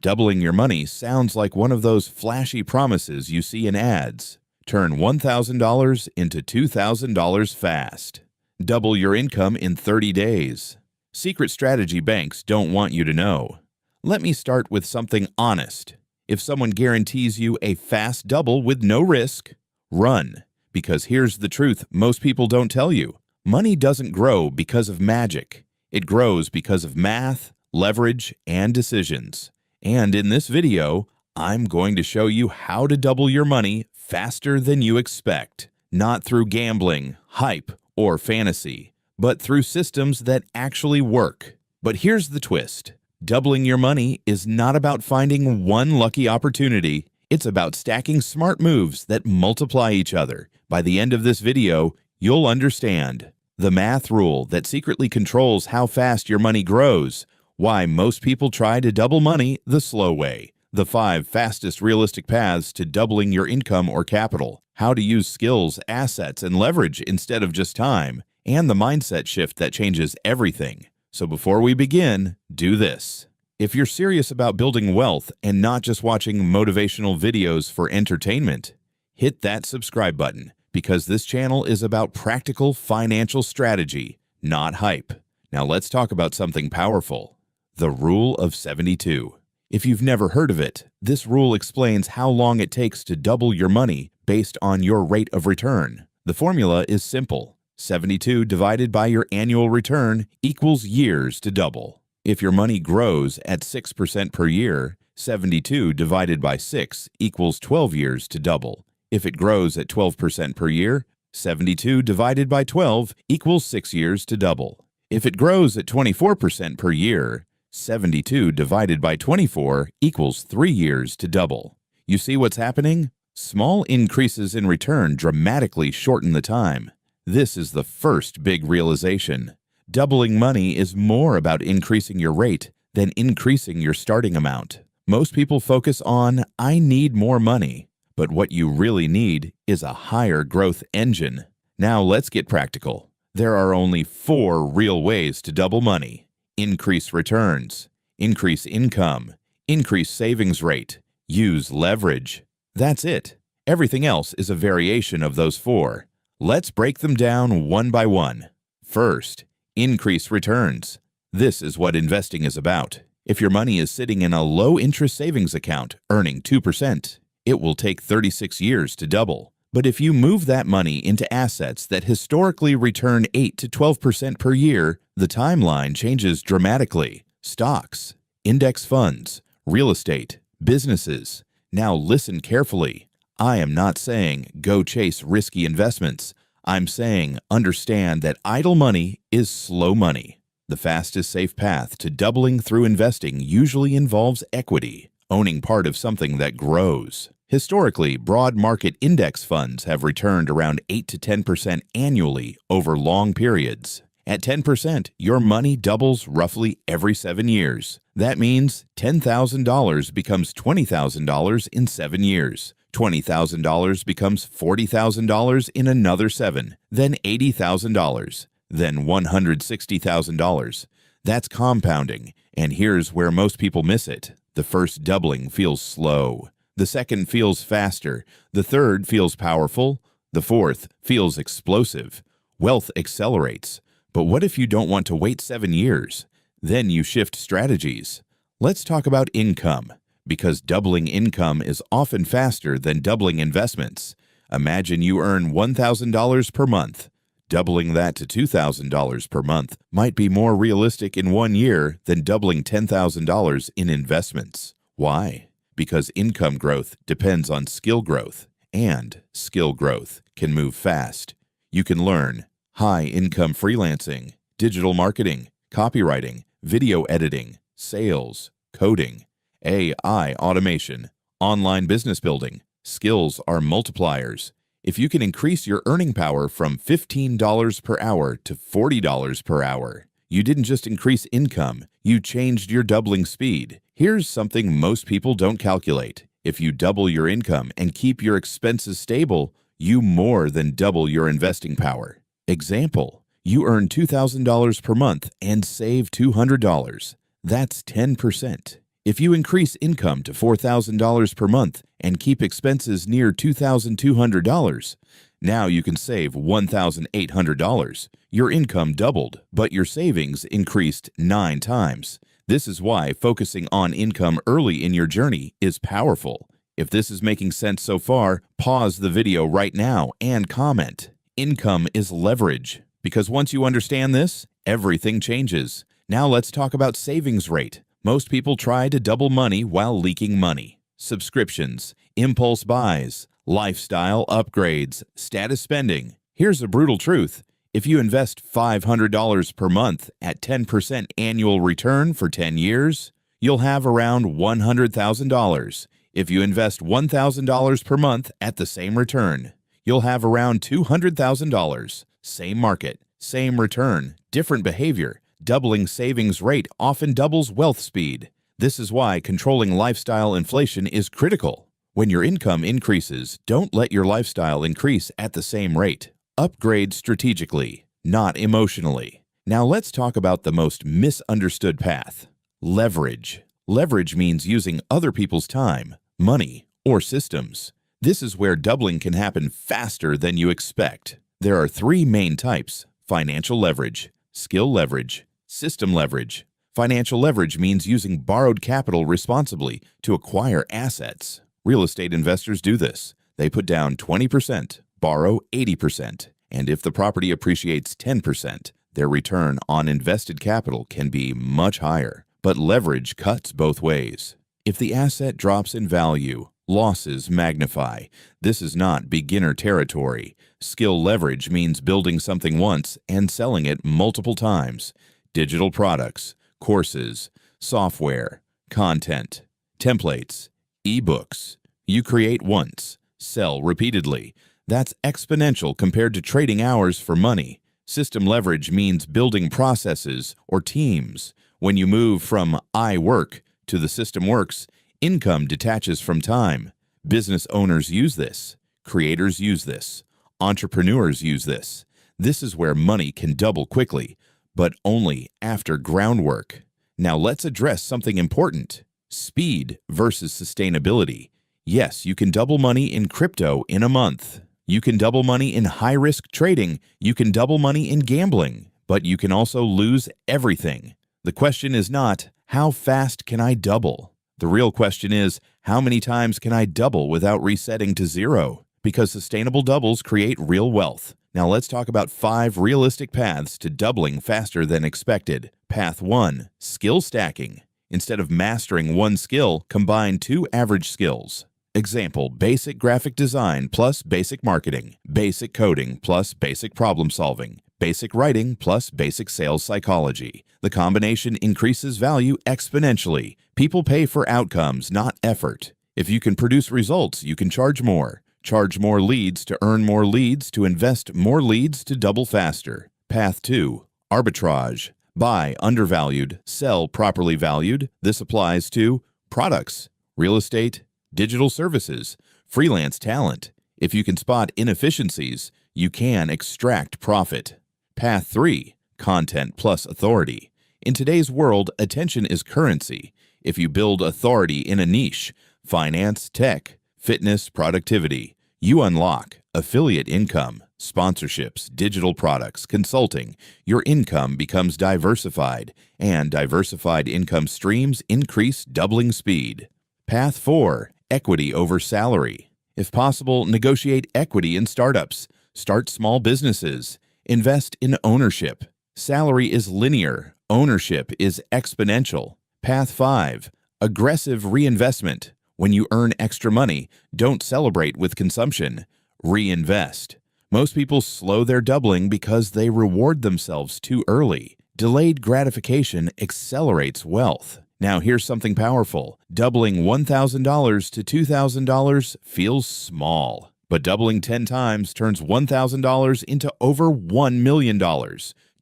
Doubling your money sounds like one of those flashy promises you see in ads. Turn $1,000 into $2,000 fast. Double your income in 30 days. Secret strategy banks don't want you to know. Let me start with something honest. If someone guarantees you a fast double with no risk, run. Because here's the truth most people don't tell you. Money doesn't grow because of magic. It grows because of math, leverage, and decisions. And in this video, I'm going to show you how to double your money faster than you expect. Not through gambling, hype, or fantasy, but through systems that actually work. But here's the twist. Doubling your money is not about finding one lucky opportunity. It's about stacking smart moves that multiply each other. By the end of this video, you'll understand the math rule that secretly controls how fast your money grows, why most people try to double money the slow way, the 5 fastest realistic paths to doubling your income or capital, how to use skills, assets, and leverage instead of just time, and the mindset shift that changes everything. So before we begin, do this. If you're serious about building wealth and not just watching motivational videos for entertainment, hit that subscribe button because this channel is about practical financial strategy, not hype. Now let's talk about something powerful. The Rule of 72. If you've never heard of it, this rule explains how long it takes to double your money based on your rate of return. The formula is simple. 72 divided by your annual return equals years to double. If your money grows at 6% per year, 72 divided by 6 equals 12 years to double. If it grows at 12% per year, 72 divided by 12 equals 6 years to double. If it grows at 24% per year, 72 divided by 24 equals 3 years to double. You see what's happening? Small increases in return dramatically shorten the time. This is the first big realization. Doubling money is more about increasing your rate than increasing your starting amount. Most people focus on, I need more money, but what you really need is a higher growth engine. Now let's get practical. There are only 4 real ways to double money. Increase returns, increase income, increase savings rate, use leverage. That's it. Everything else is a variation of those 4. Let's break them down one by one. First, increase returns. This is what investing is about. If your money is sitting in a low-interest savings account earning 2%, it will take 36 years to double. But if you move that money into assets that historically return 8 to 12% per year, the timeline changes dramatically. Stocks, index funds, real estate, businesses. Now listen carefully. I am not saying go chase risky investments. I'm saying understand that idle money is slow money. The fastest safe path to doubling through investing usually involves equity, owning part of something that grows. Historically, broad market index funds have returned around 8 to 10% annually over long periods. At 10%, your money doubles roughly every 7 years. That means $10,000 becomes $20,000 in 7 years. $20,000 becomes $40,000 in another 7, then $80,000, then $160,000. That's compounding, and here's where most people miss it. The first doubling feels slow. The second feels faster. The third feels powerful. The fourth feels explosive. Wealth accelerates. But what if you don't want to wait 7 years? Then you shift strategies. Let's talk about income, because doubling income is often faster than doubling investments. Imagine you earn $1,000 per month. Doubling that to $2,000 per month might be more realistic in 1 year than doubling $10,000 in investments. Why? Because income growth depends on skill growth, and skill growth can move fast. You can learn high-income freelancing, digital marketing, copywriting, video editing, sales, coding, AI automation, online business building. Skills are multipliers. If you can increase your earning power from $15 per hour to $40 per hour, you didn't just increase income, you changed your doubling speed. Here's something most people don't calculate. If you double your income and keep your expenses stable, you more than double your investing power. Example, you earn $2,000 per month and save $200. That's 10%. If you increase income to $4,000 per month and keep expenses near $2,200, now you can save $1,800. Your income doubled, but your savings increased 9 times. This is why focusing on income early in your journey is powerful. If this is making sense so far, pause the video right now and comment. Income is leverage, because once you understand this, everything changes. Now let's talk about savings rate. Most people try to double money while leaking money. Subscriptions, impulse buys, lifestyle upgrades, status spending. Here's the brutal truth. If you invest $500 per month at 10% annual return for 10 years, you'll have around $100,000. If you invest $1,000 per month at the same return, you'll have around $200,000. Same market, same return, different behavior. Doubling savings rate often doubles wealth speed. This is why controlling lifestyle inflation is critical. When your income increases, don't let your lifestyle increase at the same rate. Upgrade strategically, not emotionally. Now let's talk about the most misunderstood path. Leverage. Leverage means using other people's time, money, or systems. This is where doubling can happen faster than you expect. There are 3 main types: financial leverage, skill leverage, system leverage. Financial leverage means using borrowed capital responsibly to acquire assets. Real estate investors do this. They put down 20%, borrow 80%, and if the property appreciates 10%, their return on invested capital can be much higher. But leverage cuts both ways. If the asset drops in value, losses magnify. This is not beginner territory. Skill leverage means building something once and selling it multiple times. Digital products, courses, software, content, templates, ebooks. You create once, sell repeatedly. That's exponential compared to trading hours for money. System leverage means building processes or teams. When you move from I work to the system works, income detaches from time. Business owners use this. Creators use this. Entrepreneurs use this. This is where money can double quickly, but only after groundwork. Now let's address something important: speed versus sustainability. Yes, you can double money in crypto in a month. You can double money in high-risk trading. You can double money in gambling, but you can also lose everything. The question is not, how fast can I double? The real question is, how many times can I double without resetting to zero? Because sustainable doubles create real wealth. Now let's talk about 5 realistic paths to doubling faster than expected. Path 1, skill stacking. Instead of mastering one skill, combine 2 average skills. Example, basic graphic design plus basic marketing, basic coding plus basic problem solving, basic writing plus basic sales psychology. The combination increases value exponentially. People pay for outcomes, not effort. If you can produce results, you can charge more. Charge more leads to earn more leads to invest more leads to double faster. Path 2, arbitrage. Buy undervalued, sell properly valued. This applies to products, real estate, digital services, freelance talent. If you can spot inefficiencies, you can extract profit. Path 3, content plus authority. In today's world, attention is currency. If you build authority in a niche, finance, tech, fitness, productivity, you unlock affiliate income, sponsorships, digital products, consulting. Your income becomes diversified, and diversified income streams increase doubling speed. Path 4, equity over salary. If possible, negotiate equity in startups. Start small businesses. Invest in ownership. Salary is linear. Ownership is exponential. Path 5, aggressive reinvestment. When you earn extra money, don't celebrate with consumption. Reinvest. Most people slow their doubling because they reward themselves too early. Delayed gratification accelerates wealth. Now here's something powerful. Doubling $1,000 to $2,000 feels small, but doubling 10 times turns $1,000 into over $1 million.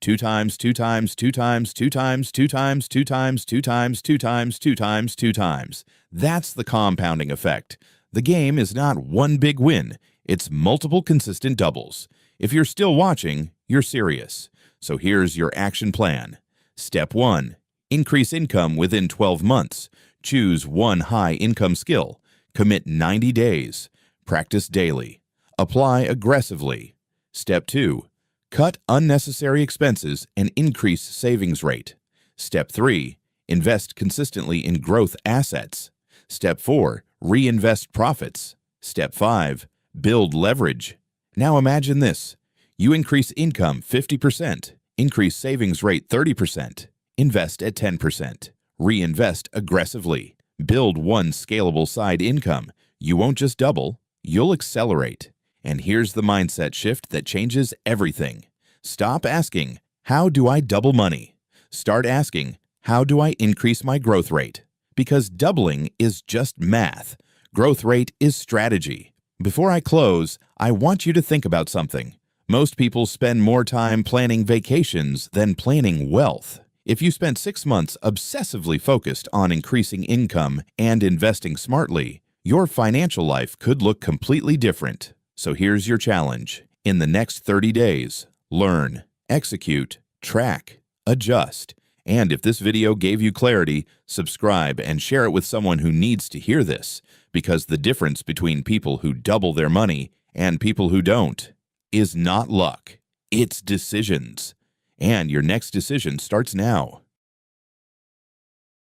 2 times, 2 times, 2 times, 2 times, 2 times, 2 times, 2 times, 2 times, 2 times, 2 times. That's the compounding effect. The game is not one big win. It's multiple consistent doubles. If you're still watching, you're serious. So here's your action plan. Step 1. Increase income within 12 months. Choose one high-income skill. Commit 90 days. Practice daily. Apply aggressively. Step 2. Cut unnecessary expenses and increase savings rate. Step 3. Invest consistently in growth assets. Step 4. Reinvest profits. Step 5. Build leverage. Now imagine this. You increase income 50%, increase savings rate 30%, invest at 10%, reinvest aggressively, build one scalable side income. You won't just double, you'll accelerate. And here's the mindset shift that changes everything. Stop asking, how do I double money? Start asking, how do I increase my growth rate? Because doubling is just math. Growth rate is strategy. Before I close, I want you to think about something. Most people spend more time planning vacations than planning wealth. If you spent 6 months obsessively focused on increasing income and investing smartly, your financial life could look completely different. So here's your challenge. In the next 30 days, learn, execute, track, adjust. And if this video gave you clarity, subscribe and share it with someone who needs to hear this, because the difference between people who double their money and people who don't is not luck, it's decisions. And your next decision starts now.